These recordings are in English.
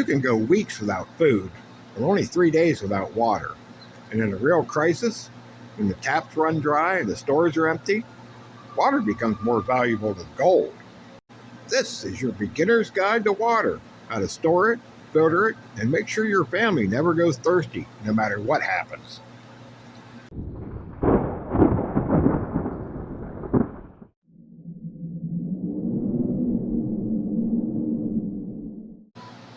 You can go weeks without food, or only 3 days without water. And in a real crisis, when the taps run dry and the stores are empty, water becomes more valuable than gold. This is your beginner's guide to water, how to store it, filter it, and make sure your family never goes thirsty, no matter what happens.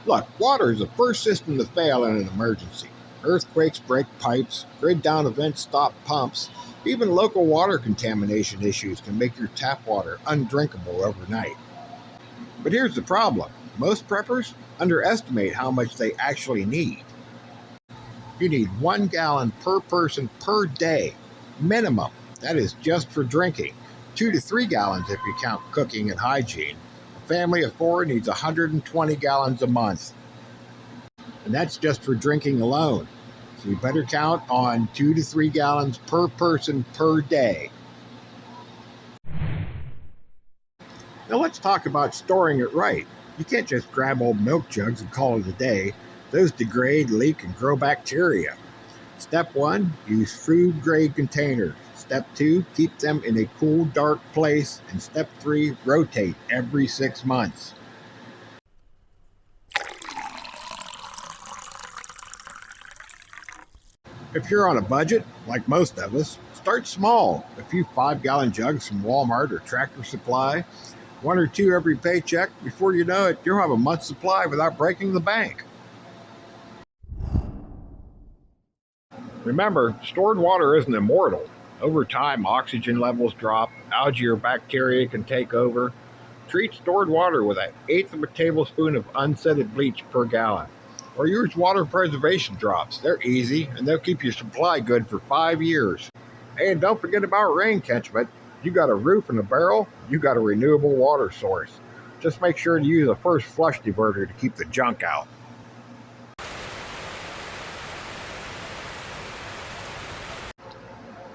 Look, water is the first system to fail in an emergency. Earthquakes break pipes, grid down events stop pumps, even local water contamination issues can make your tap water undrinkable overnight. But here's the problem. Most preppers underestimate how much they actually need. You need 1 gallon per person per day, minimum. That is just for drinking. 2 to 3 gallons if you count cooking and hygiene. A family of 4 needs 120 gallons a month. And that's just for drinking alone. So you better count on 2 to 3 gallons per person per day. Now let's talk about storing it right. You can't just grab old milk jugs and call it a day. Those degrade, leak, and grow bacteria. Step 1, use food-grade containers. Step 2, keep them in a cool, dark place. And step 3, rotate every 6 months. If you're on a budget, like most of us, start small. A few 5-gallon jugs from Walmart or Tractor Supply. 1 or 2 every paycheck. Before you know it, you'll have a month's supply without breaking the bank. Remember, stored water isn't immortal. Over time, oxygen levels drop, algae or bacteria can take over. Treat stored water with 1/8 of a tablespoon of unscented bleach per gallon. Or use water preservation drops. They're easy, and they'll keep your supply good for 5 years. And don't forget about rain catchment. You got a roof and a barrel, you got a renewable water source. Just make sure to use a first flush diverter to keep the junk out.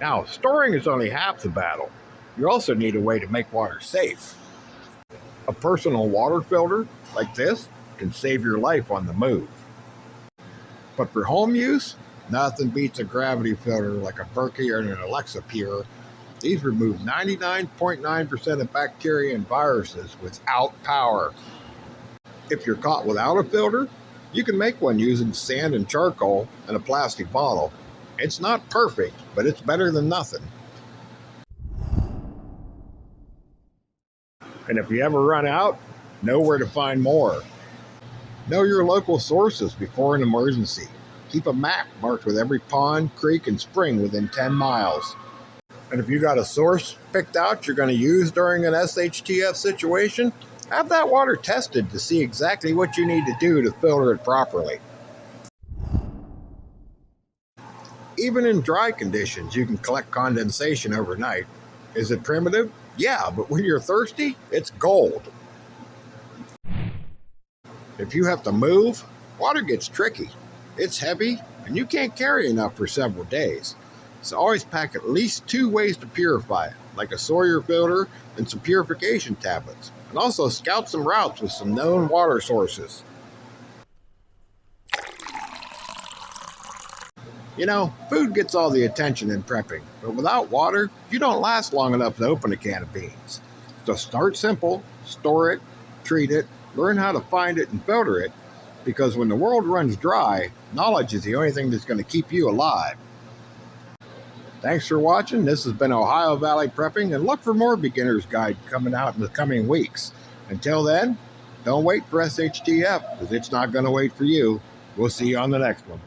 Now, storing is only half the battle. You also need a way to make water safe. A personal water filter, like this, can save your life on the move. But for home use, nothing beats a gravity filter like a Berkey or an Alexa Pure. These remove 99.9% of bacteria and viruses without power. If you're caught without a filter, you can make one using sand and charcoal and a plastic bottle. It's not perfect, but it's better than nothing. And if you ever run out, know where to find more. Know your local sources before an emergency. Keep a map marked with every pond, creek, and spring within 10 miles. And if you got a source picked out you're going to use during an SHTF situation, have that water tested to see exactly what you need to do to filter it properly. Even in dry conditions, you can collect condensation overnight. Is it primitive? Yeah, but when you're thirsty, it's gold. If you have to move, water gets tricky. It's heavy, and you can't carry enough for several days. So always pack at least 2 ways to purify it, like a Sawyer filter and some purification tablets. And also scout some routes with some known water sources. You know, food gets all the attention in prepping, but without water, you don't last long enough to open a can of beans. So start simple, store it, treat it, learn how to find it and filter it, because when the world runs dry, knowledge is the only thing that's going to keep you alive. Thanks for watching. This has been Ohio Valley Prepping, and look for more beginner's guide coming out in the coming weeks. Until then, don't wait for SHTF, because it's not going to wait for you. We'll see you on the next one.